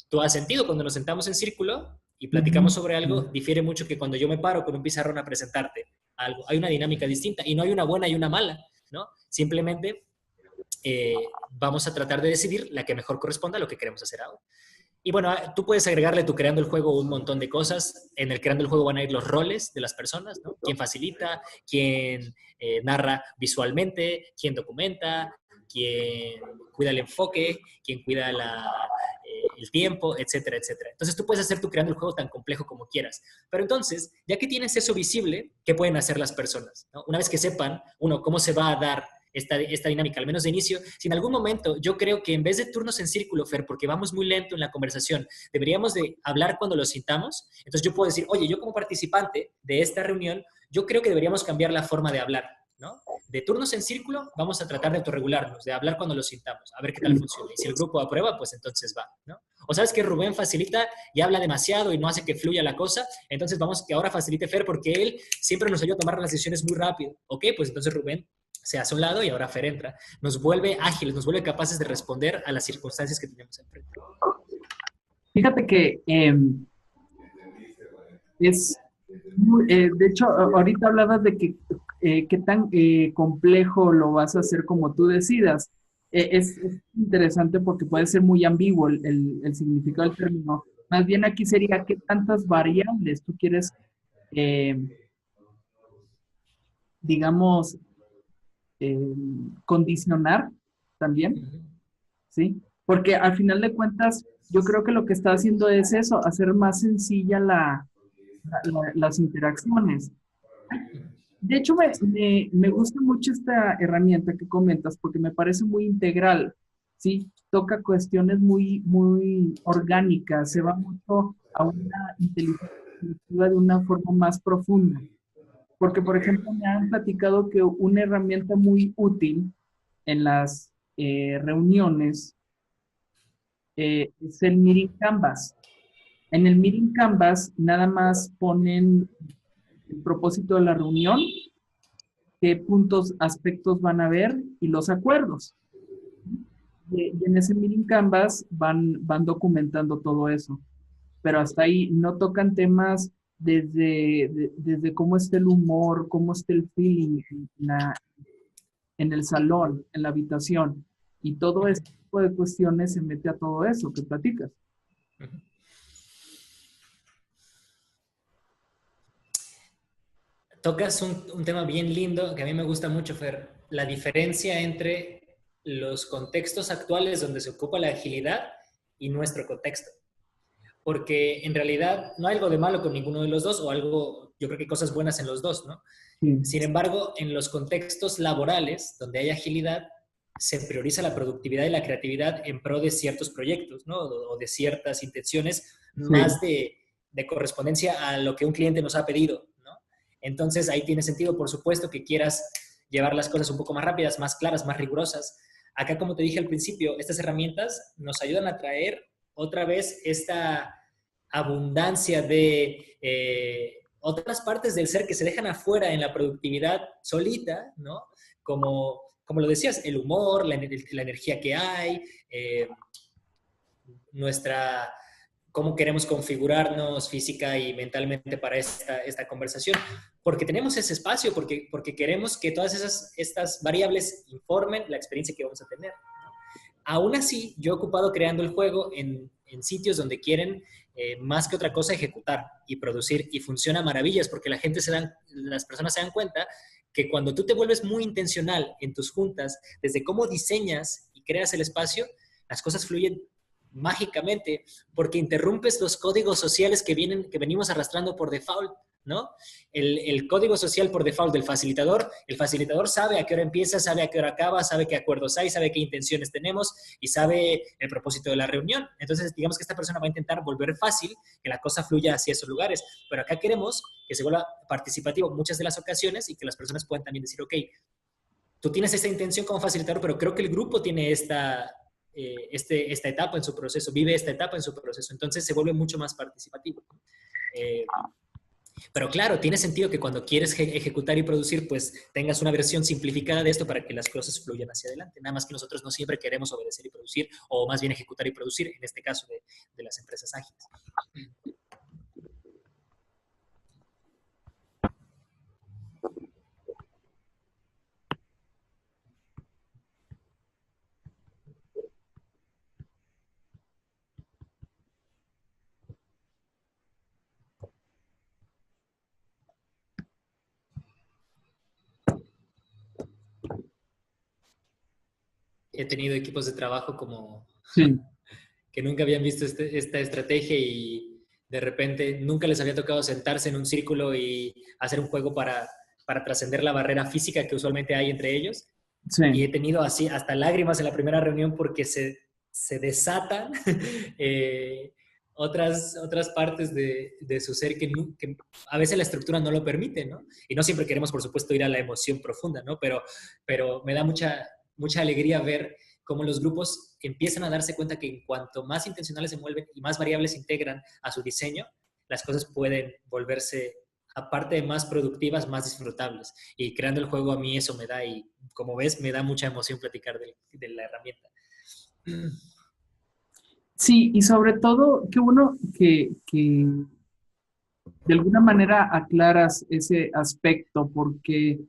tú has sentido cuando nos sentamos en círculo y platicamos sobre algo, difiere mucho que cuando yo me paro con un pizarrón a presentarte algo. Hay una dinámica distinta y no hay una buena y una mala, ¿no? Simplemente vamos a tratar de decidir la que mejor corresponda a lo que queremos hacer ahora. Y bueno, tú puedes agregarle tu Creando el Juego un montón de cosas. En el Creando el Juego van a ir los roles de las personas, ¿no? Quién facilita, quién narra visualmente, quién documenta, quién cuida el enfoque, quién cuida el tiempo, etcétera, etcétera. Entonces tú puedes hacer tu Creando el Juego tan complejo como quieras. Pero entonces, ya que tienes eso visible, ¿qué pueden hacer las personas, ¿no? Una vez que sepan, uno, cómo se va a dar esta dinámica, al menos de inicio, si en algún momento yo creo que en vez de turnos en círculo, Fer, porque vamos muy lento en la conversación, deberíamos de hablar cuando lo sintamos, entonces yo puedo decir, oye, yo como participante de esta reunión, yo creo que deberíamos cambiar la forma de hablar, ¿no? De turnos en círculo, vamos a tratar de autorregularnos, de hablar cuando lo sintamos, a ver qué tal funciona. Y si el grupo aprueba, pues entonces va, ¿no? O sabes que Rubén facilita y habla demasiado y no hace que fluya la cosa, entonces vamos que ahora facilite Fer porque él siempre nos ayuda a tomar las decisiones muy rápido. Ok, pues entonces Rubén se hace a un lado y ahora Fer entra. Nos vuelve ágiles, nos vuelve capaces de responder a las circunstancias que tenemos enfrente. Fíjate que de hecho, ahorita hablabas de que qué tan complejo lo vas a hacer como tú decidas. Es interesante porque puede ser muy ambiguo el significado del término. Más bien aquí sería qué tantas variables tú quieres, digamos, condicionar también, ¿sí? Porque al final de cuentas, yo creo que lo que está haciendo es eso, hacer más sencilla las interacciones. De hecho, me gusta mucho esta herramienta que comentas porque me parece muy integral, ¿sí? Toca cuestiones muy, muy orgánicas, se va mucho a una inteligencia colectiva de una forma más profunda. Porque, por ejemplo, me han platicado que una herramienta muy útil en las reuniones es el Meeting Canvas. En el Meeting Canvas nada más ponen el propósito de la reunión, qué puntos, aspectos van a ver y los acuerdos. Y en ese Meeting Canvas van documentando todo eso. Pero hasta ahí no tocan temas desde cómo está el humor, cómo está el feeling en el salón, en la habitación. Y todo este tipo de cuestiones se mete a todo eso que platicas. Tocas un tema bien lindo que a mí me gusta mucho, Fer. La diferencia entre los contextos actuales donde se ocupa la agilidad y nuestro contexto. Porque en realidad no hay algo de malo con ninguno de los dos, o algo, yo creo que hay cosas buenas en los dos, ¿no? Sí. Sin embargo, en los contextos laborales, donde hay agilidad, se prioriza la productividad y la creatividad en pro de ciertos proyectos, ¿no? O de ciertas intenciones, sí, más de correspondencia a lo que un cliente nos ha pedido, ¿no? Entonces, ahí tiene sentido, por supuesto, que quieras llevar las cosas un poco más rápidas, más claras, más rigurosas. Acá, como te dije al principio, estas herramientas nos ayudan a traer otra vez esta abundancia de otras partes del ser que se dejan afuera en la productividad solita, ¿no? Como lo decías, el humor, la energía que hay, nuestra cómo queremos configurarnos física y mentalmente para esta conversación. Porque tenemos ese espacio, porque queremos que todas estas variables informen la experiencia que vamos a tener. Aún así, yo he ocupado creando el juego en sitios donde quieren más que otra cosa ejecutar y producir, y funciona maravillas porque las personas se dan cuenta que cuando tú te vuelves muy intencional en tus juntas, desde cómo diseñas y creas el espacio, las cosas fluyen mágicamente porque interrumpes los códigos sociales que venimos arrastrando por default, ¿no? El código social por default del facilitador, el facilitador sabe a qué hora empieza, sabe a qué hora acaba, sabe qué acuerdos hay, sabe qué intenciones tenemos y sabe el propósito de la reunión. Entonces, digamos que esta persona va a intentar volver fácil que la cosa fluya hacia esos lugares, pero acá queremos que se vuelva participativo muchas de las ocasiones y que las personas puedan también decir, ok, tú tienes esta intención como facilitador, pero creo que el grupo tiene esta etapa en su proceso, vive esta etapa en su proceso, entonces se vuelve mucho más participativo. Pero claro, tiene sentido que cuando quieres ejecutar y producir, pues tengas una versión simplificada de esto para que las cosas fluyan hacia adelante. Nada más que nosotros no siempre queremos obedecer y producir, o más bien ejecutar y producir, en este caso de las empresas ágiles. He tenido equipos de trabajo como Sí. que nunca habían visto esta estrategia y de repente nunca les había tocado sentarse en un círculo y hacer un juego para trascender la barrera física que usualmente hay entre ellos. Sí. Y he tenido así hasta lágrimas en la primera reunión porque se desatan otras partes de su ser que a veces la estructura no lo permite, ¿no? Y no siempre queremos, por supuesto, ir a la emoción profunda, ¿no? Pero me da mucha alegría ver cómo los grupos empiezan a darse cuenta que en cuanto más intencionales se mueven y más variables integran a su diseño, las cosas pueden volverse, aparte de más productivas, más disfrutables. Y creando el juego a mí eso me da, y como ves, me da mucha emoción platicar de la herramienta. Sí, y sobre todo, qué bueno que de alguna manera aclaras ese aspecto, porque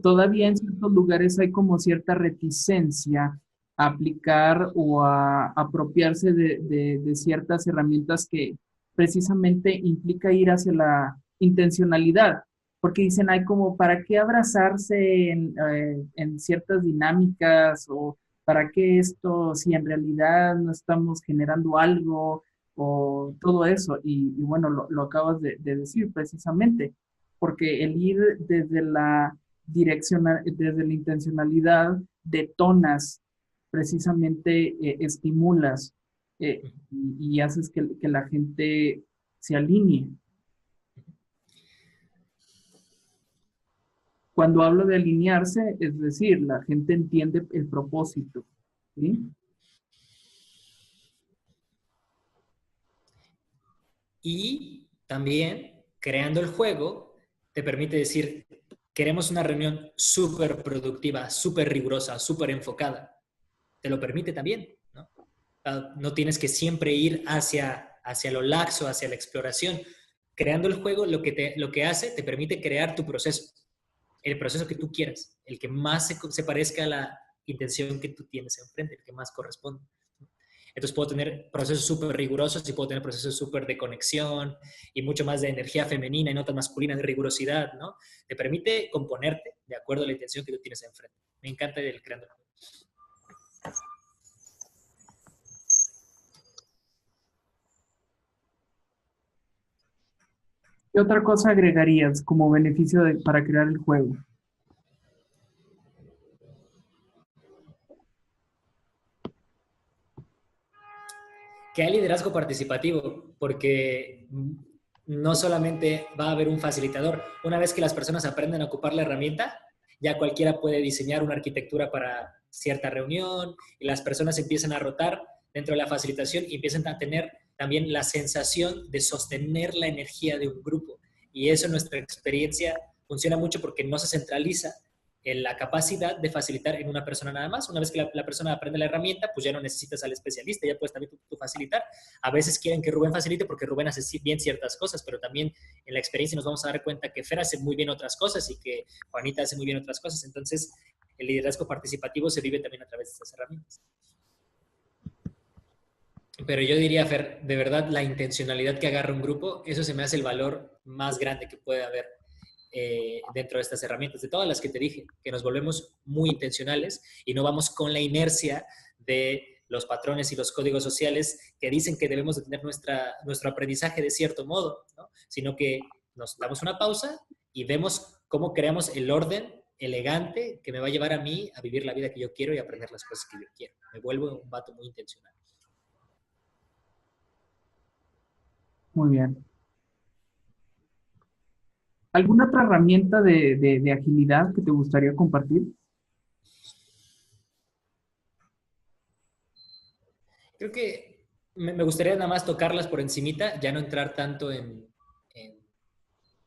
todavía en ciertos lugares hay como cierta reticencia a aplicar o a apropiarse de ciertas herramientas que precisamente implica ir hacia la intencionalidad, porque dicen, hay como, ¿para qué abrazarse en ciertas dinámicas o para qué esto si en realidad no estamos generando algo o todo eso? Y bueno, lo acabas de decir precisamente, porque el ir desde la desde la intencionalidad, detonas, precisamente estimulas y haces que la gente se alinee. Cuando hablo de alinearse, es decir, la gente entiende el propósito, ¿sí? Y también, creando el juego, te permite decir, queremos una reunión súper productiva, súper rigurosa, súper enfocada. Te lo permite también, ¿no? No tienes que siempre ir hacia lo laxo, hacia la exploración. Creando el juego, lo que hace, te permite crear tu proceso. El proceso que tú quieras, el que más se parezca a la intención que tú tienes enfrente, el que más corresponde. Entonces puedo tener procesos súper rigurosos y puedo tener procesos súper de conexión y mucho más de energía femenina y no tan masculina, de rigurosidad, ¿no? Te permite componerte de acuerdo a la intención que tú tienes enfrente. Me encanta el creando. ¿Qué otra cosa agregarías como beneficio para crear el juego? Que hay liderazgo participativo, porque no solamente va a haber un facilitador. Una vez que las personas aprenden a ocupar la herramienta, ya cualquiera puede diseñar una arquitectura para cierta reunión y las personas empiezan a rotar dentro de la facilitación y empiezan a tener también la sensación de sostener la energía de un grupo. Y eso en nuestra experiencia funciona mucho porque no se centraliza la capacidad de facilitar en una persona nada más. Una vez que la persona aprende la herramienta, pues ya no necesitas al especialista, ya puedes también tú facilitar. A veces quieren que Rubén facilite porque Rubén hace bien ciertas cosas, pero también en la experiencia nos vamos a dar cuenta que Fer hace muy bien otras cosas y que Juanita hace muy bien otras cosas. Entonces, el liderazgo participativo se vive también a través de estas herramientas. Pero yo diría, Fer, de verdad, la intencionalidad que agarra un grupo, eso se me hace el valor más grande que puede haber dentro de estas herramientas, de todas las que te dije, que nos volvemos muy intencionales y no vamos con la inercia de los patrones y los códigos sociales que dicen que debemos de tener nuestro aprendizaje de cierto modo, ¿no? Sino que nos damos una pausa y vemos cómo creamos el orden elegante que me va a llevar a mí a vivir la vida que yo quiero y a aprender las cosas que yo quiero. Me vuelvo un vato muy intencional. Muy bien. ¿Alguna otra herramienta de agilidad que te gustaría compartir? Creo que me gustaría nada más tocarlas por encimita, ya no entrar tanto en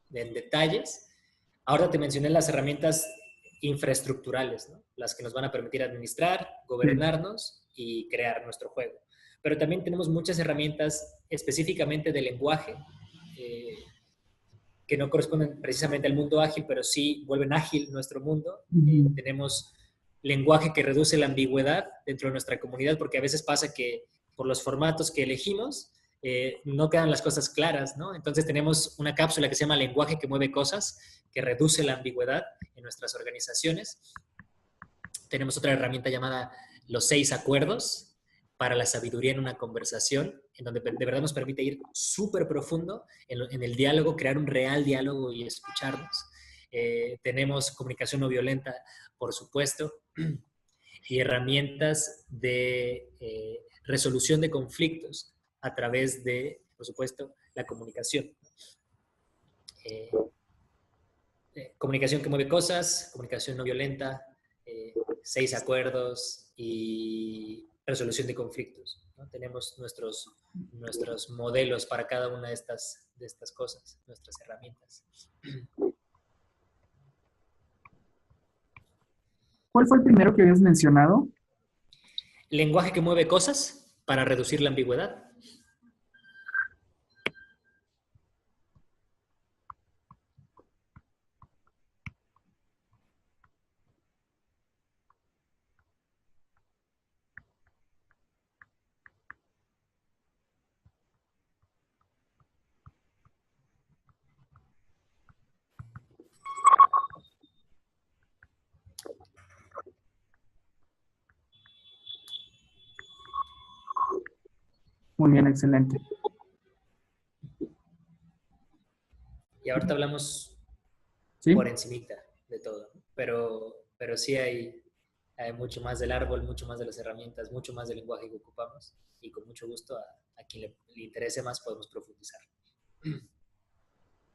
detalles. Ahora te mencioné las herramientas infraestructurales, ¿no? Las que nos van a permitir administrar, gobernarnos y crear nuestro juego. Pero también tenemos muchas herramientas específicamente de lenguaje que no corresponden precisamente al mundo ágil, pero sí vuelven ágil nuestro mundo. Tenemos lenguaje que reduce la ambigüedad dentro de nuestra comunidad, porque a veces pasa que por los formatos que elegimos no quedan las cosas claras, ¿no? Entonces tenemos una cápsula que se llama Lenguaje que mueve cosas, que reduce la ambigüedad en nuestras organizaciones. Tenemos otra herramienta llamada Los 6 Acuerdos para la sabiduría en una conversación, en donde de verdad nos permite ir súper profundo en el diálogo, crear un real diálogo y escucharnos. Tenemos comunicación no violenta, por supuesto, y herramientas de resolución de conflictos a través de, por supuesto, la comunicación. Comunicación que mueve cosas, comunicación no violenta, 6 acuerdos y resolución de conflictos, ¿no? Tenemos nuestros modelos para cada una de estas cosas, nuestras herramientas. ¿Cuál fue el primero que habías mencionado? Lenguaje que mueve cosas para reducir la ambigüedad. Muy bien, excelente. Y ahorita hablamos por encimita de todo, pero sí hay mucho más del árbol, mucho más de las herramientas, mucho más del lenguaje que ocupamos y con mucho gusto a quien le interese más podemos profundizar.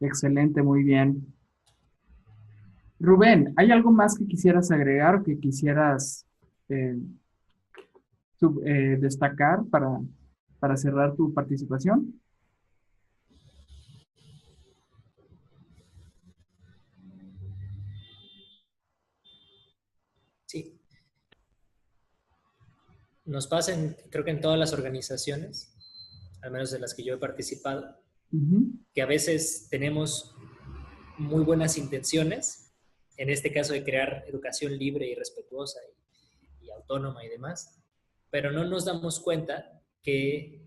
Excelente, muy bien. Rubén, ¿hay algo más que quisieras agregar o que quisieras destacar para cerrar tu participación? Sí. Nos pasa, creo que en todas las organizaciones, al menos de las que yo he participado, que a veces tenemos muy buenas intenciones, en este caso de crear educación libre y respetuosa y autónoma y demás, pero no nos damos cuenta que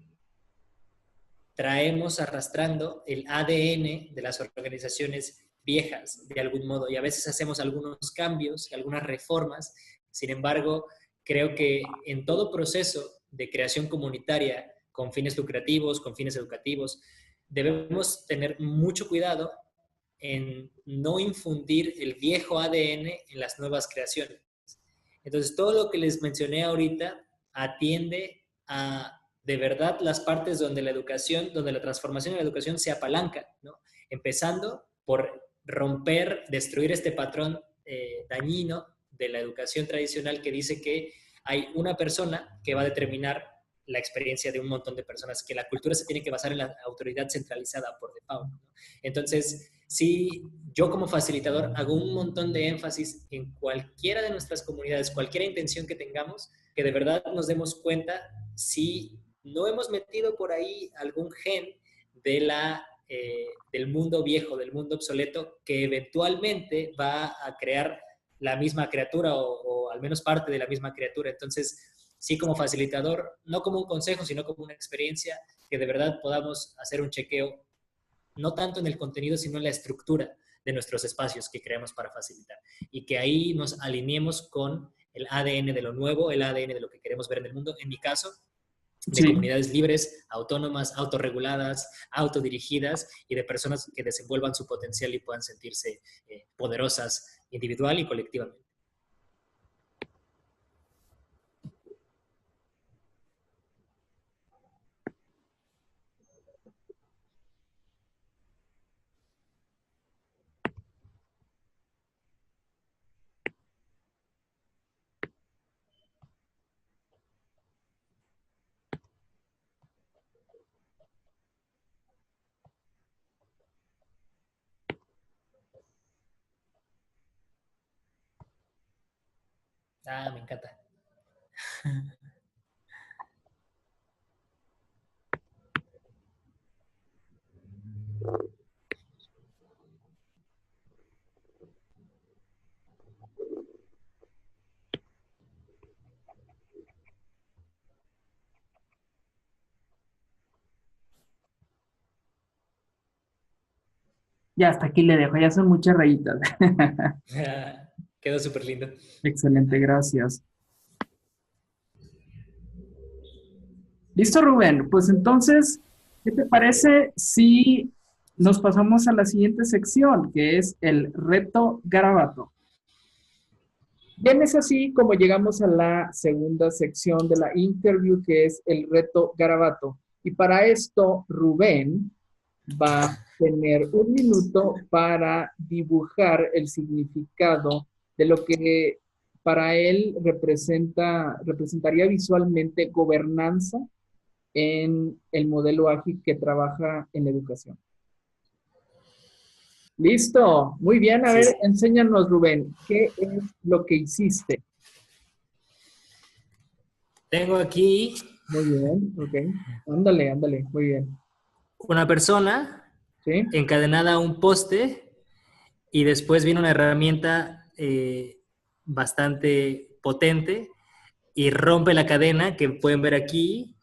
traemos arrastrando el ADN de las organizaciones viejas de algún modo y a veces hacemos algunos cambios, algunas reformas. Sin embargo, creo que en todo proceso de creación comunitaria con fines lucrativos, con fines educativos, debemos tener mucho cuidado en no infundir el viejo ADN en las nuevas creaciones. Entonces, todo lo que les mencioné ahorita atiende a de verdad las partes donde la educación, donde la transformación de la educación se apalanca, ¿no? Empezando por romper, destruir este patrón dañino de la educación tradicional que dice que hay una persona que va a determinar la experiencia de un montón de personas, que la cultura se tiene que basar en la autoridad centralizada por default, ¿no? Entonces, sí, yo como facilitador hago un montón de énfasis en cualquiera de nuestras comunidades, cualquier intención que tengamos, que de verdad nos demos cuenta si no hemos metido por ahí algún gen de del mundo viejo, del mundo obsoleto, que eventualmente va a crear la misma criatura o al menos parte de la misma criatura. Entonces, sí como facilitador, no como un consejo, sino como una experiencia, que de verdad podamos hacer un chequeo no tanto en el contenido, sino en la estructura de nuestros espacios que creamos para facilitar. Y que ahí nos alineemos con el ADN de lo nuevo, el ADN de lo que queremos ver en el mundo. En mi caso, de Sí. comunidades libres, autónomas, autorreguladas, autodirigidas y de personas que desenvuelvan su potencial y puedan sentirse poderosas individual y colectivamente. Ah, me encanta. Ya hasta aquí le dejo, ya son muchas rayitas. Quedó súper lindo. Excelente, gracias. Listo, Rubén. Pues entonces, ¿qué te parece si nos pasamos a la siguiente sección, que es el reto garabato? Bien, es así como llegamos a la segunda sección de la interview, que es el reto garabato. Y para esto, Rubén va a tener un minuto para dibujar el significado de lo que para él representaría visualmente gobernanza en el modelo ágil que trabaja en la educación. Listo, muy bien. A Sí, ver, sí. enséñanos, Rubén, ¿qué es lo que hiciste? Tengo aquí Muy bien, ok. Ándale, ándale, muy bien. una persona ¿Sí? encadenada a un poste y después viene una herramienta bastante potente y rompe la cadena que pueden ver aquí,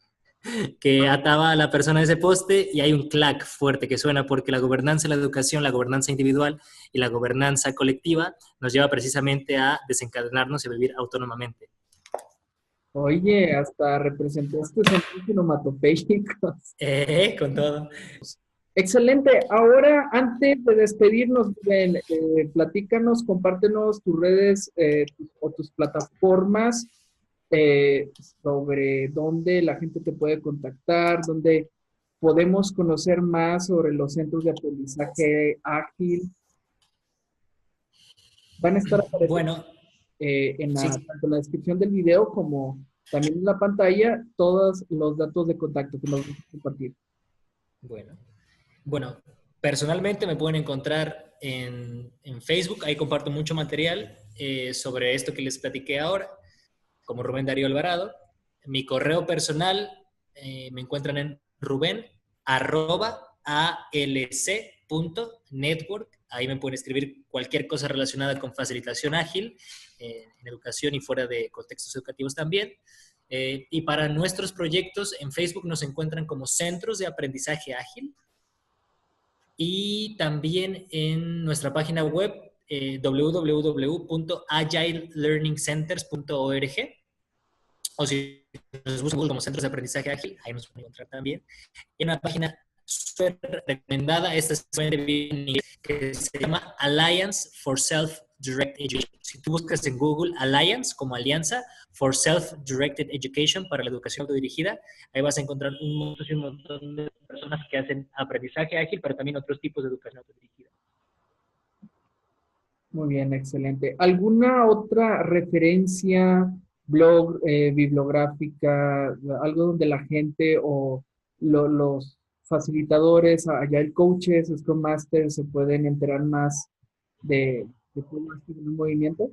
que ataba a la persona a ese poste y hay un clac fuerte que suena porque la gobernanza de la educación, la gobernanza individual y la gobernanza colectiva nos lleva precisamente a desencadenarnos y vivir autónomamente. Oye, hasta representaste sonidos onomatopéyicos. Con todo. Excelente. Ahora, antes de despedirnos, Rubén, platícanos, compártenos tus redes o tus plataformas eh, sobre dónde la gente te puede contactar, dónde podemos conocer más sobre los centros de aprendizaje ágil. Van a estar apareciendo Bueno, en sí, tanto en la descripción del video como también en la pantalla todos los datos de contacto que nos vas a compartir. bueno. Bueno, personalmente me pueden encontrar en Facebook, ahí comparto mucho material sobre esto que les platiqué ahora, como Rubén Darío Alvarado. Mi correo personal me encuentran en ruben@alc.network. Ahí me pueden escribir cualquier cosa relacionada con facilitación ágil, en educación y fuera de contextos educativos también. Y para nuestros proyectos en Facebook nos encuentran como Centros de Aprendizaje Ágil y también en nuestra página web www.agilelearningcenters.org o si nos buscan como Centros de Aprendizaje Ágil, ahí nos pueden encontrar también. Y una página súper recomendada, esta es bien en inglés, que se llama Alliance for Self-Directed Education. Si tú buscas en Google Alliance como Alianza for Self-Directed Education para la educación autodirigida, ahí vas a encontrar un montón de personas que hacen aprendizaje ágil, pero también otros tipos de educación autodirigida. Muy bien, excelente. ¿Alguna otra referencia, blog, bibliográfica, algo donde la gente o los facilitadores, allá el coaches, Scrum Masters, se pueden enterar más de cómo es el movimiento?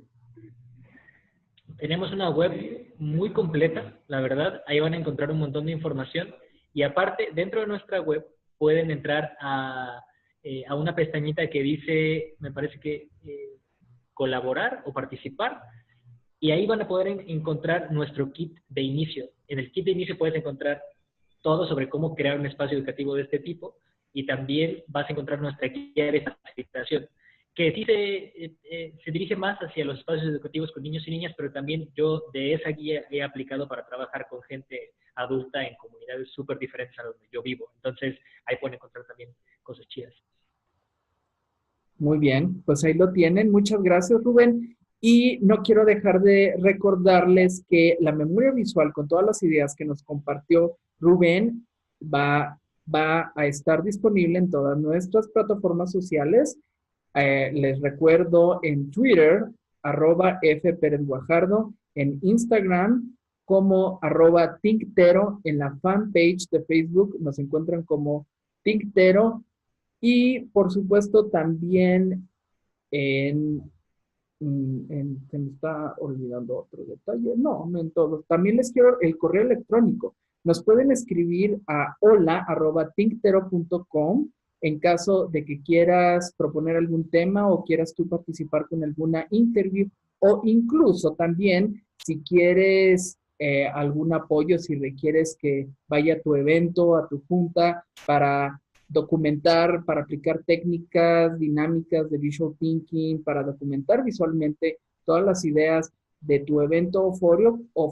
Tenemos una web muy completa, la verdad. Ahí van a encontrar un montón de información. Y aparte, dentro de nuestra web pueden entrar a una pestañita que dice, me parece que colaborar o participar. Y ahí van a poder encontrar nuestro kit de inicio. En el kit de inicio puedes encontrar todo sobre cómo crear un espacio educativo de este tipo. Y también vas a encontrar nuestra guía de facilitación, que sí se dirige más hacia los espacios educativos con niños y niñas, pero también yo de esa guía he aplicado para trabajar con gente adulta en comunidades súper diferentes a donde yo vivo. Entonces, ahí pueden encontrar también cosas chidas. Muy bien, pues ahí lo tienen. Muchas gracias, Rubén. Y no quiero dejar de recordarles que la memoria visual con todas las ideas que nos compartió Rubén va a estar disponible en todas nuestras plataformas sociales. Les recuerdo en Twitter, @fperezguajardo, en Instagram como @tinktero, en la fanpage de Facebook nos encuentran como Tinktero y por supuesto también en, se me está olvidando otro detalle, no en todos. También les quiero el correo electrónico. Nos pueden escribir a hola@tinktero.com en caso de que quieras proponer algún tema o quieras tú participar con alguna interview o incluso también si quieres algún apoyo, si requieres que vaya a tu evento, a tu junta para documentar, para aplicar técnicas dinámicas de visual thinking, para documentar visualmente todas las ideas de tu evento o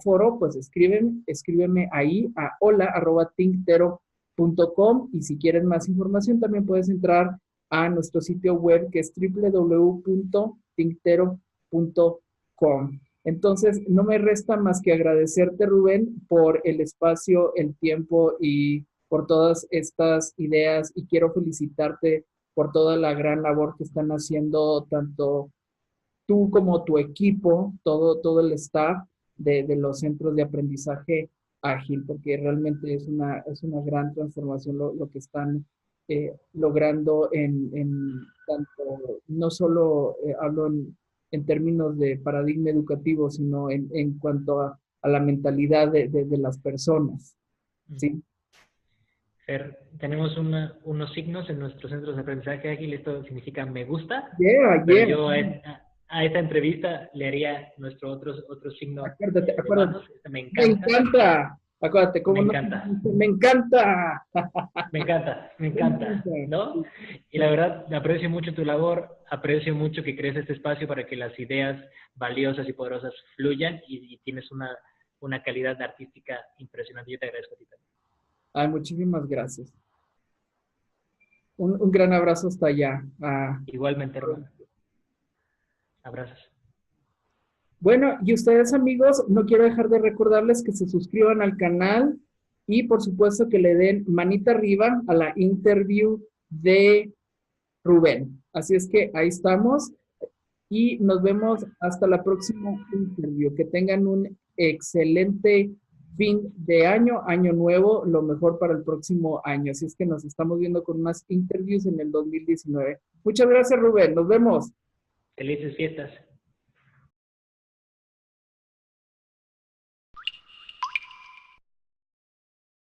foro, pues escríbeme ahí a hola@tinktero.com y si quieres más información también puedes entrar a nuestro sitio web que es www.tinktero.com. Entonces, no me resta más que agradecerte, Rubén, por el espacio, el tiempo y por todas estas ideas y quiero felicitarte por toda la gran labor que están haciendo tanto tú como tu equipo, todo el staff de los centros de aprendizaje ágil, porque realmente es una gran transformación lo que están logrando en tanto, no solo hablo en términos de paradigma educativo, sino en cuanto a la mentalidad de las personas. ¿Sí? Fer, tenemos unos signos en nuestros centros de aprendizaje ágil. Esto significa me gusta, Yeah, pero yeah. yo a esta entrevista le haría nuestro otro signo Acuérdate, de acuérdate. manos. Este me Me encanta. encanta. Acuérdate, Me ¿cómo no? encanta. Me encanta. Me Me encanta, encanta. ¿no? Y la verdad, aprecio mucho tu labor, aprecio mucho que crees este espacio para que las ideas valiosas y poderosas fluyan y tienes una calidad artística impresionante. Yo te agradezco a ti también. Ay, muchísimas gracias. Un gran abrazo hasta allá. Igualmente, hermano. Abrazos. Bueno, y ustedes amigos, no quiero dejar de recordarles que se suscriban al canal y por supuesto que le den manita arriba a la interview de Rubén. Así es que ahí estamos y nos vemos hasta la próxima interview. Que tengan un excelente fin de año, año nuevo, lo mejor para el próximo año. Así es que nos estamos viendo con más interviews en el 2019. Muchas gracias, Rubén. Nos vemos. Felices fiestas.